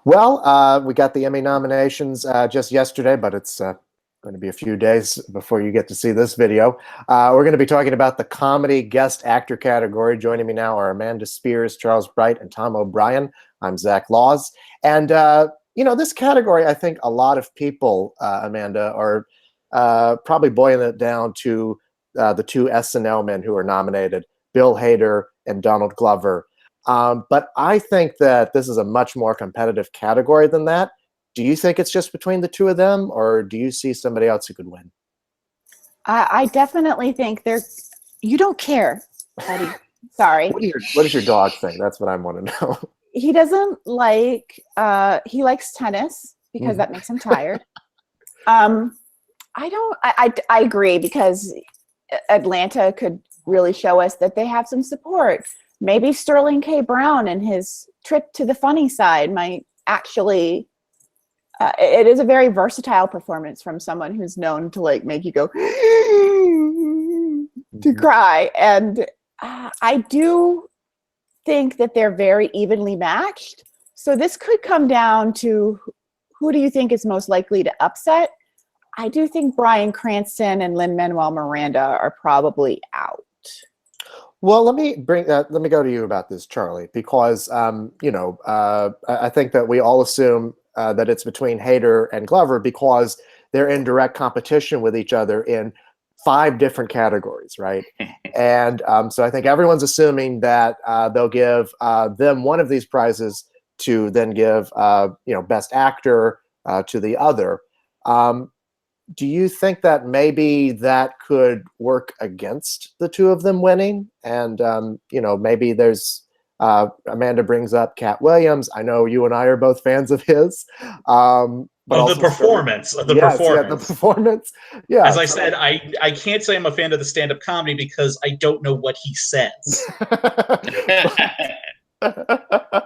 Well, we got the Emmy nominations just yesterday, but it's going to be a few days before you get to see this video. We're going to be talking about the comedy guest actor category. Joining me now are Amanda Spears, Charles Bright, and Tom O'Brien. I'm Zach Laws. And, this category, I think a lot of people, Amanda, are probably boiling it down to the two SNL men who are nominated, Bill Hader and Donald Glover. But I think that this is a much more competitive category than that. Do you think it's just between the two of them, or do you see somebody else who could win? I definitely think you don't care, buddy. Sorry. What does your dog think? That's what I want to know. He doesn't like, he likes tennis because that makes him tired. I agree, because Atlanta could really show us that they have some support. Maybe Sterling K. Brown and his trip to the funny side might actually, it is a very versatile performance from someone who's known to make you go to cry. And I do think that they're very evenly matched. So this could come down to who do you think is most likely to upset? I do think Bryan Cranston and Lin-Manuel Miranda are probably out. Well, let me go to you about this, Charlie, because I think that we all assume that it's between Hader and Glover because they're in direct competition with each other in 5 different categories, right? And so I think everyone's assuming that they'll give them one of these prizes to then give Best Actor to the other. Do you think that maybe that could work against the two of them winning? And, maybe there's Amanda brings up Katt Williams. I know you and I are both fans of his. The performance. Yeah, the performance. Yeah. As I said, I can't say I'm a fan of the stand-up comedy because I don't know what he says.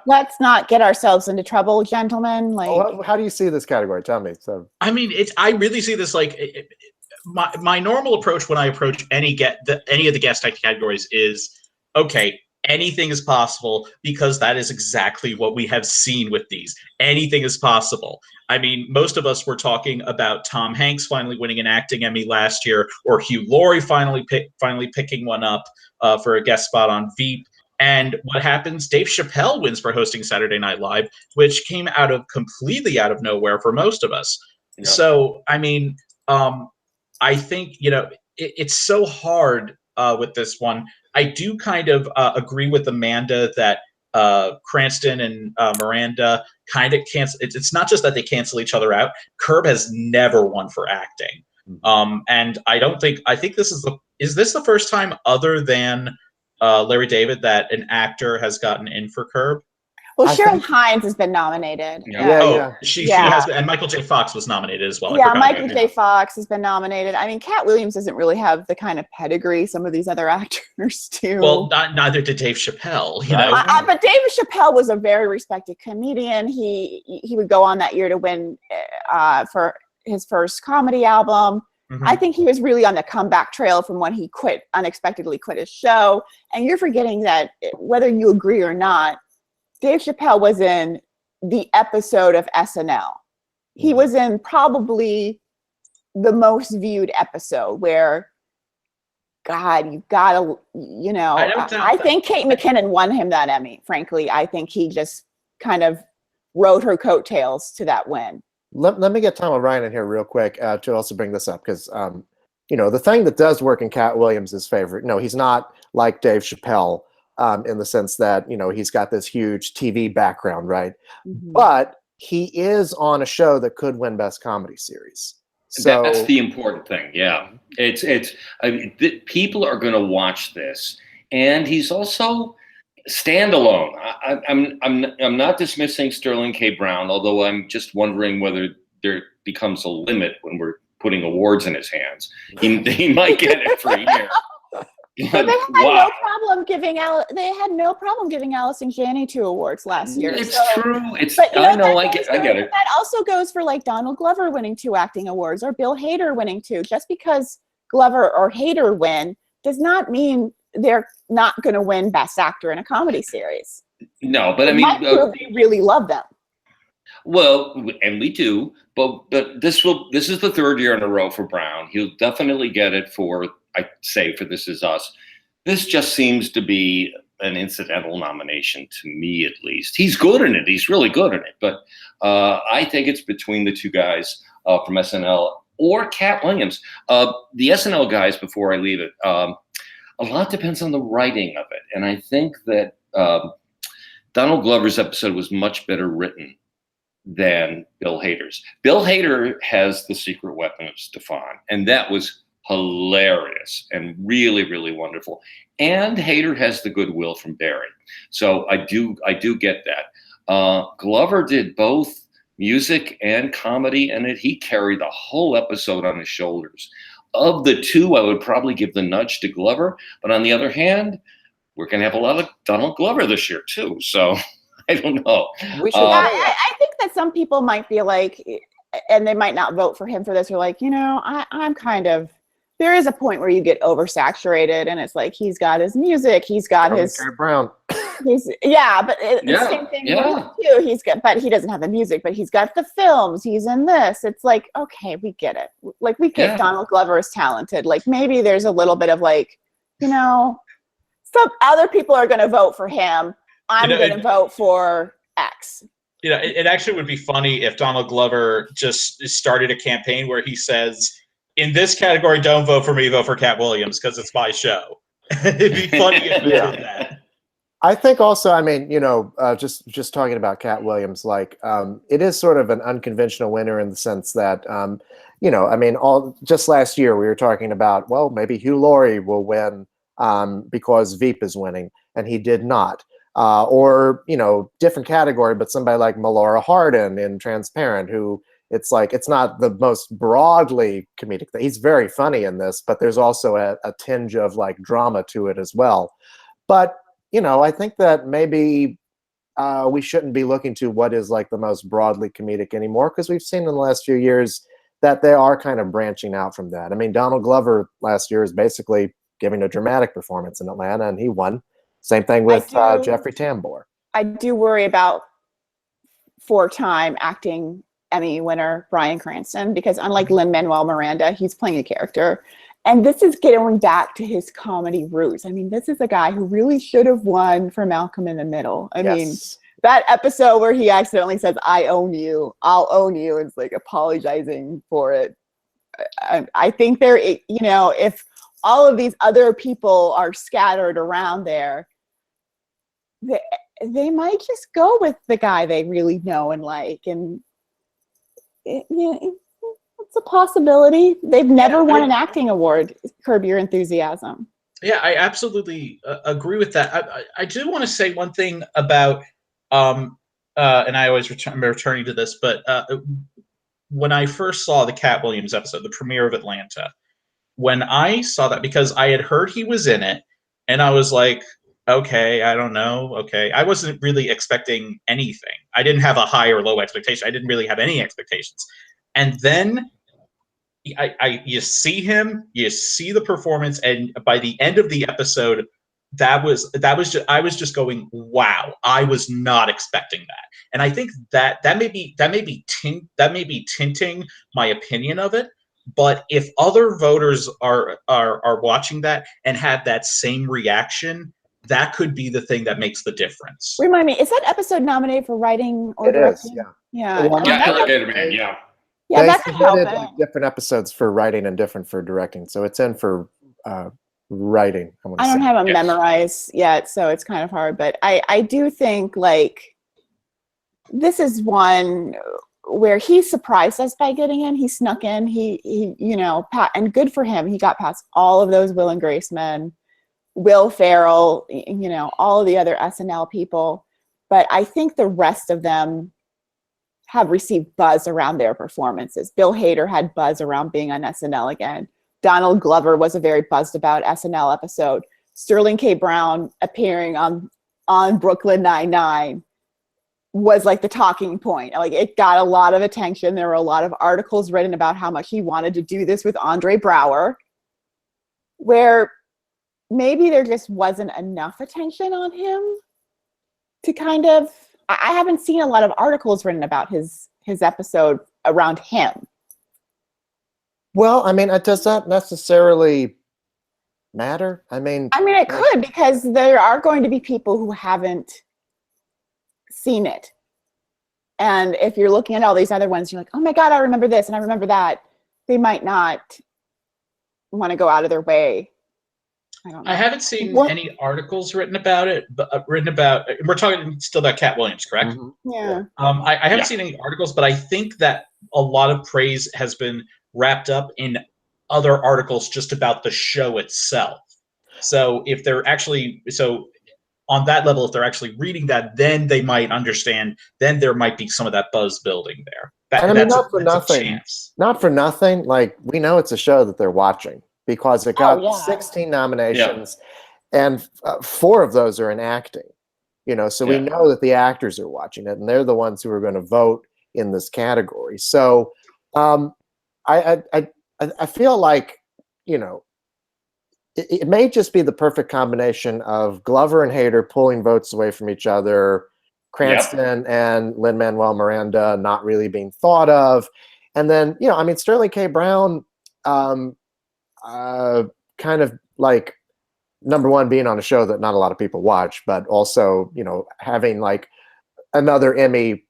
Let's not get ourselves into trouble, gentlemen. How do you see this category? Tell me. So, I mean, I really see this my normal approach when I approach any of the guest type categories is, okay, anything is possible, because that is exactly what we have seen with these. Anything is possible. I mean, most of us were talking about Tom Hanks finally winning an acting Emmy last year, or Hugh Laurie finally picking one up for a guest spot on Veep. And what happens? Dave Chappelle wins for hosting Saturday Night Live, which came completely out of nowhere for most of us. Yeah. So, I mean, I think, it's so hard with this one. I do kind of agree with Amanda that Cranston and Miranda kind of cancel. It's not just that they cancel each other out. Curb has never won for acting. And I think this is the first time other than Larry David that an actor has gotten in for Curb? Well, Cheryl Hines has been nominated. Yeah. She has been, and Michael J. Fox was nominated as well. Yeah, Michael J. Fox has been nominated. I mean, Katt Williams doesn't really have the kind of pedigree some of these other actors do. Well, neither did Dave Chappelle. But David Chappelle was a very respected comedian. He would go on that year to win for his first comedy album. Mm-hmm. I think he was really on the comeback trail from when he unexpectedly quit his show. And you're forgetting that whether you agree or not, Dave Chappelle was in the episode of SNL. He was in probably the most viewed episode where, God, you've got to, I think Kate McKinnon won him that Emmy. Frankly, I think he just kind of rode her coattails to that win. Let me get Tom O'Brien in here real quick to also bring this up, because the thing that does work in Katt Williams' favor, he's not like Dave Chappelle in the sense that he's got this huge TV background, right? Mm-hmm. But he is on a show that could win Best Comedy Series. So that's the important thing. Yeah, people are going to watch this, and he's also standalone. I'm not dismissing Sterling K. Brown, although I'm just wondering whether there becomes a limit when we're putting awards in his hands. He might get it for a year. But they had no problem giving Allison Janney 2 awards last year. It's true. I get it. That also goes for Donald Glover winning 2 acting awards, or Bill Hader winning 2. Just because Glover or Hader win does not mean they're not going to win Best Actor in a comedy series. No, but I mean, they really love them. Well, and we do, but this is the third year in a row for Brown. He'll definitely get it for This Is Us. This just seems to be an incidental nomination to me, at least. He's good in it. He's really good in it. But I think it's between the two guys from SNL or Katt Williams. The SNL guys, before I leave it, a lot depends on the writing of it. And I think that Donald Glover's episode was much better written than Bill Hader's. Bill Hader has the secret weapon of Stefan, and that was hilarious and really, really wonderful. And Hader has the goodwill from Barry. So I do get that. Glover did both music and comedy in it. He carried the whole episode on his shoulders. Of the two, I would probably give the nudge to Glover. But on the other hand, we're going to have a lot of Donald Glover this year too. So I don't know. I think that some people might feel like, and they might not vote for him for this, or like, I'm kind of, there is a point where you get oversaturated, and it's like he's got his music, he's got his Brown. But it's the same thing too. But he doesn't have the music, but he's got the films. He's in this. It's like, okay, we get it. Like, we get Donald Glover is talented. Like, maybe there's a little bit of like, some other people are going to vote for him. I'm going to vote for X. It actually would be funny if Donald Glover just started a campaign where he says, in this category, don't vote for me, vote for Katt Williams because it's my show. It'd be funny if he did that. I think also, just talking about Katt Williams, like it is sort of an unconventional winner in the sense that, just last year we were talking about, well, maybe Hugh Laurie will win because Veep is winning, and he did not. Or different category, but somebody like Melora Hardin in Transparent, who it's not the most broadly comedic thing. He's very funny in this, but there's also a tinge of like drama to it as well. But I think that maybe we shouldn't be looking to what is like the most broadly comedic anymore, because we've seen in the last few years that they are kind of branching out from that. I mean, Donald Glover last year is basically giving a dramatic performance in Atlanta, and he won. Same thing with Jeffrey Tambor. I do worry about 4-time acting Emmy winner Bryan Cranston, because unlike Lin-Manuel Miranda, he's playing a character. And this is going back to his comedy roots. I mean, this is a guy who really should have won for Malcolm in the Middle. I mean, that episode where he accidentally says, I own you, I'll own you, and it's like apologizing for it. I think if all of these other people are scattered around there, they might just go with the guy they really know and like. And it's a possibility. They've never won an acting award. Curb Your Enthusiasm. Yeah, I absolutely agree with that. I do want to say one thing about, and I always returning to this, but when I first saw the Katt Williams episode, the premiere of Atlanta, when I saw that, because I had heard he was in it, and I was like, okay, I don't know. Okay. I wasn't really expecting anything. I didn't have a high or low expectation. I didn't really have any expectations. And then you see him, you see the performance, and by the end of the episode, I was just going, wow, I was not expecting that. And I think that may be tinting my opinion of it. But if other voters are watching that and have that same reaction, that could be the thing that makes the difference. Remind me, is that episode nominated for writing or directing? It is, yeah. They that could help submitted different episodes for writing and different for directing, so it's in for writing. I don't have them memorized yet, so it's kind of hard. But I do think like this is one where he surprised us by getting in. He snuck in. He and good for him. He got past all of those Will and Grace men, Will Ferrell, all of the other SNL people. But I think the rest of them have received buzz around their performances. Bill Hader had buzz around being on SNL again. Donald Glover was a very buzzed about SNL episode. Sterling K. Brown appearing on Brooklyn Nine-Nine was like the talking point. Like, it got a lot of attention. There were a lot of articles written about how much he wanted to do this with Andre Braugher, where maybe there just wasn't enough attention on him to kind of, I haven't seen a lot of articles written about his episode around him. Well, I mean, does that necessarily matter? I mean, it could, because there are going to be people who haven't seen it. And if you're looking at all these other ones, you're like, oh my God, I remember this and I remember that. They might not want to go out of their way. I don't know. I haven't seen any articles written about it, but we're talking still about Katt Williams, correct? Mm-hmm. Yeah. I haven't seen any articles, but I think that a lot of praise has been wrapped up in other articles just about the show itself. So if they're actually, on that level, if they're actually reading that, then they might understand, then there might be some of that buzz building there. And I mean, not for nothing, like, we know it's a show that they're watching because it got 16 nominations and 4 of those are in acting, so we know that the actors are watching it and they're the ones who are going to vote in this category. So I feel like, it may just be the perfect combination of Glover and Hader pulling votes away from each other, Cranston and Lin-Manuel Miranda not really being thought of. And then, Sterling K. Brown, kind of like, number one, being on a show that not a lot of people watch, but also, having like another Emmy,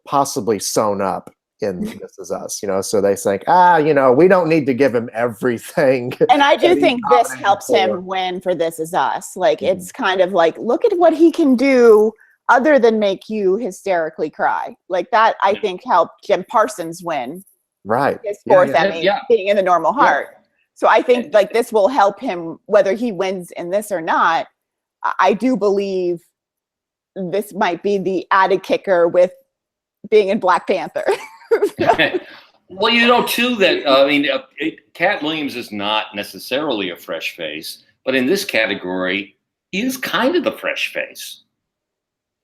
possibly sewn up in This Is Us, so they think, we don't need to give him everything. And I do think this helps him win for This Is Us. Like, it's kind of like, look at what he can do other than make you hysterically cry. Like that, I think, helped Jim Parsons win. Right. His 4th Emmy, being in The Normal Heart. So I think like this will help him whether he wins in this or not. I do believe this might be the added kicker with being in Black Panther. Well, too, that Katt Williams is not necessarily a fresh face, but in this category, he is kind of the fresh face.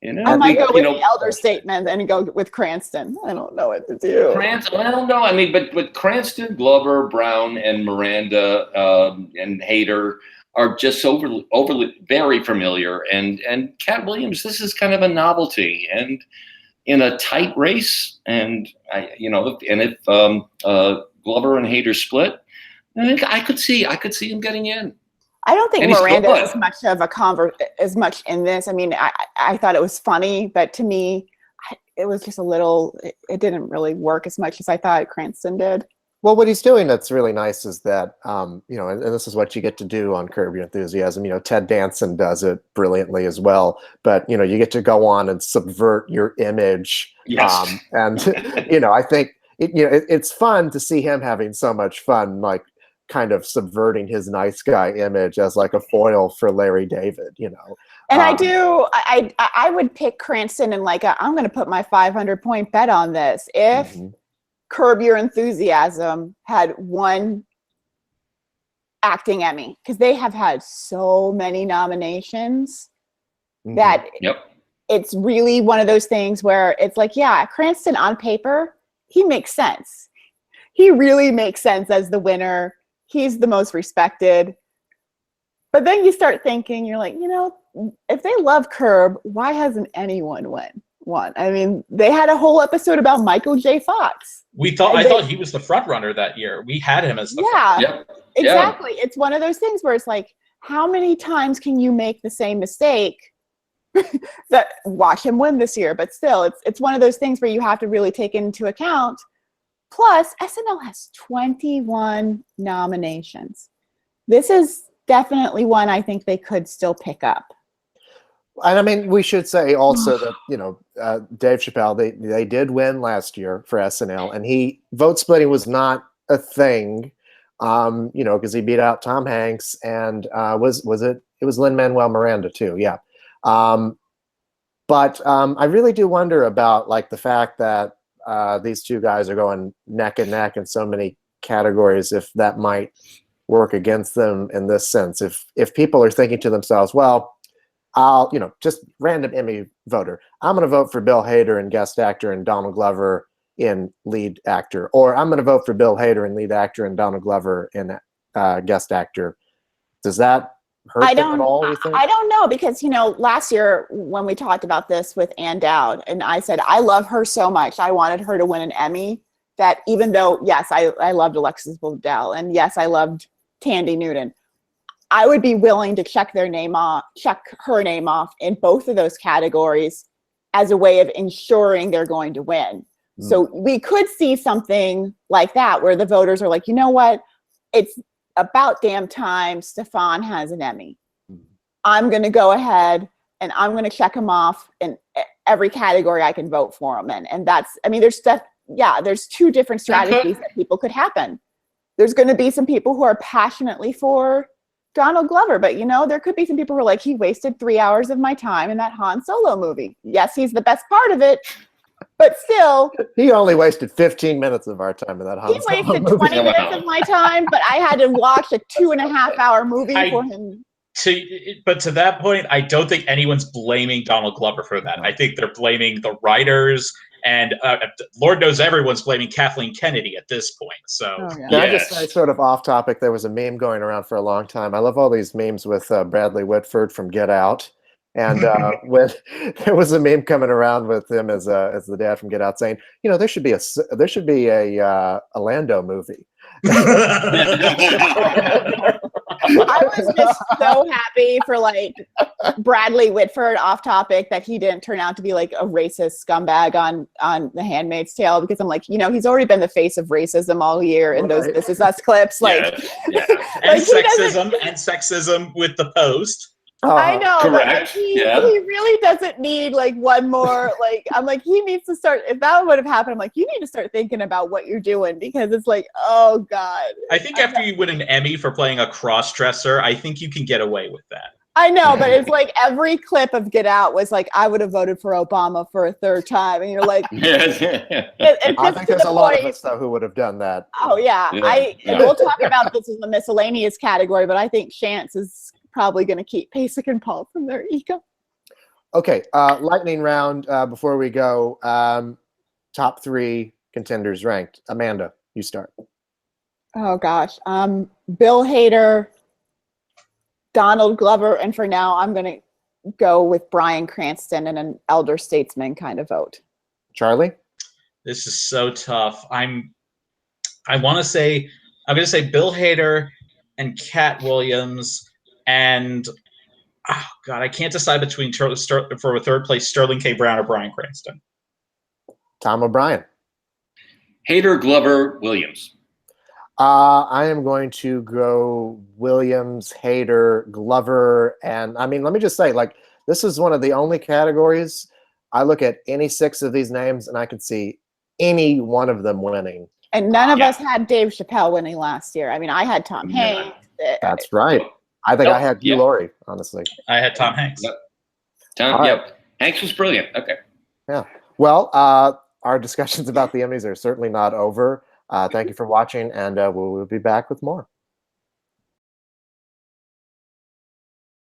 I might go with the elder statement and go with Cranston. I don't know what to do. Cranston, well, no, but Cranston, Glover, Brown, and Miranda and Hader are just overly very familiar, and Katt Williams, this is kind of a novelty, and in a tight race, and if Glover and Hader split, I could see him getting in. I don't think Miranda is much of a as much in this. I mean, I thought it was funny, but to me, it was just a little. It didn't really work as much as I thought Cranston did. Well, what he's doing that's really nice is that, and this is what you get to do on Curb Your Enthusiasm. Ted Danson does it brilliantly as well. But, you get to go on and subvert your image. Yes. And, I think, it's fun to see him having so much fun, like kind of subverting his nice guy image as like a foil for Larry David, And I would pick Cranston and I'm going to put my 500-point bet on this. If Curb Your Enthusiasm had one acting Emmy, because they have had so many nominations that it's really one of those things where it's like, Cranston on paper, he makes sense. He really makes sense as the winner. He's the most respected. But then you start thinking, you're like, if they love Curb, why hasn't anyone won? I mean, they had a whole episode about Michael J. Fox. I thought he was the front runner that year. We had him as the front runner. Exactly. It's one of those things where it's like, how many times can you make the same mistake that watch him win this year? But still, it's one of those things where you have to really take into account. Plus, SNL has 21 nominations. This is definitely one I think they could still pick up. And I mean, we should say also that, Dave Chappelle, they did win last year for SNL, and vote splitting was not a thing, because he beat out Tom Hanks and it was Lin-Manuel Miranda too. Yeah. But I really do wonder about like the fact that these two guys are going neck and neck in so many categories, if that might work against them in this sense. If people are thinking to themselves, well, I'll, just random Emmy voter, I'm going to vote for Bill Hader in guest actor and Donald Glover in lead actor, or I'm going to vote for Bill Hader in lead actor and Donald Glover in guest actor. Does that hurt them at all, you think? I don't know, because, last year when we talked about this with Ann Dowd, and I said, I love her so much. I wanted her to win an Emmy, that even though, yes, I loved Alexis Bledel, and yes, I loved Tandy Newton, I would be willing to check her name off in both of those categories as a way of ensuring they're going to win. So we could see something like that where the voters are like, you know what? It's about damn time Stefan has an Emmy. I'm going to go ahead and I'm going to check him off in every category I can vote for him in. And that's, there's two different strategies that people could happen. There's going to be some people who are passionately for Donald Glover, but there could be some people who are like, he wasted 3 hours of my time in that Han Solo movie. Yes, he's the best part of it, but still, he only wasted 15 minutes of our time in that Han Solo movie. He wasted 20 minutes of my time, but I had to watch a 2.5-hour movie for him. But to that point, I don't think anyone's blaming Donald Glover for that. I think they're blaming the writers, and Lord knows everyone's blaming Kathleen Kennedy at this point. So, I just say, sort of off topic, there was a meme going around for a long time. I love all these memes with Bradley Whitford from Get Out. And when there was a meme coming around with him as the dad from Get Out saying, there should be a Lando movie. I was just so happy for Bradley Whitford, off topic, that he didn't turn out to be like a racist scumbag on The Handmaid's Tale, because I'm like, he's already been the face of racism all year in those This Is Us clips. And sexism with the Post. I know, correct. But he really doesn't need one more. I'm like, he needs to start. If that would have happened, I'm like, you need to start thinking about what you're doing, because it's like, oh God. I think after you win an Emmy for playing a cross-dresser, I think you can get away with that. I know, but it's like every clip of Get Out was like, I would have voted for Obama for a third time, and you're like, I think there's a lot of us though who would have done that. Oh yeah. And we'll talk about this in the miscellaneous category, but I think Chance is probably going to keep Pasek and Paul from their ego. Okay, lightning round before we go. Top 3 contenders ranked. Amanda, you start. Oh gosh. Bill Hader, Donald Glover, and for now I'm going to go with Bryan Cranston in an elder statesman kind of vote. Charlie? This is so tough. I'm going to say Bill Hader and Katt Williams. And oh God, I can't decide between for a third place Sterling K. Brown or Bryan Cranston. Tom O'Brien. Hader, Glover, Williams. I am going to go Williams, Hader, Glover, and let me just say, this is one of the only categories I look at any 6 of these names and I can see any one of them winning. And none of us had Dave Chappelle winning last year. I had Tom Hanks. That's right. I think I had Hugh Laurie, honestly. I had Tom Hanks. Hanks was brilliant. Okay. Yeah. Well, our discussions about the Emmys are certainly not over. Thank you for watching, and we'll be back with more.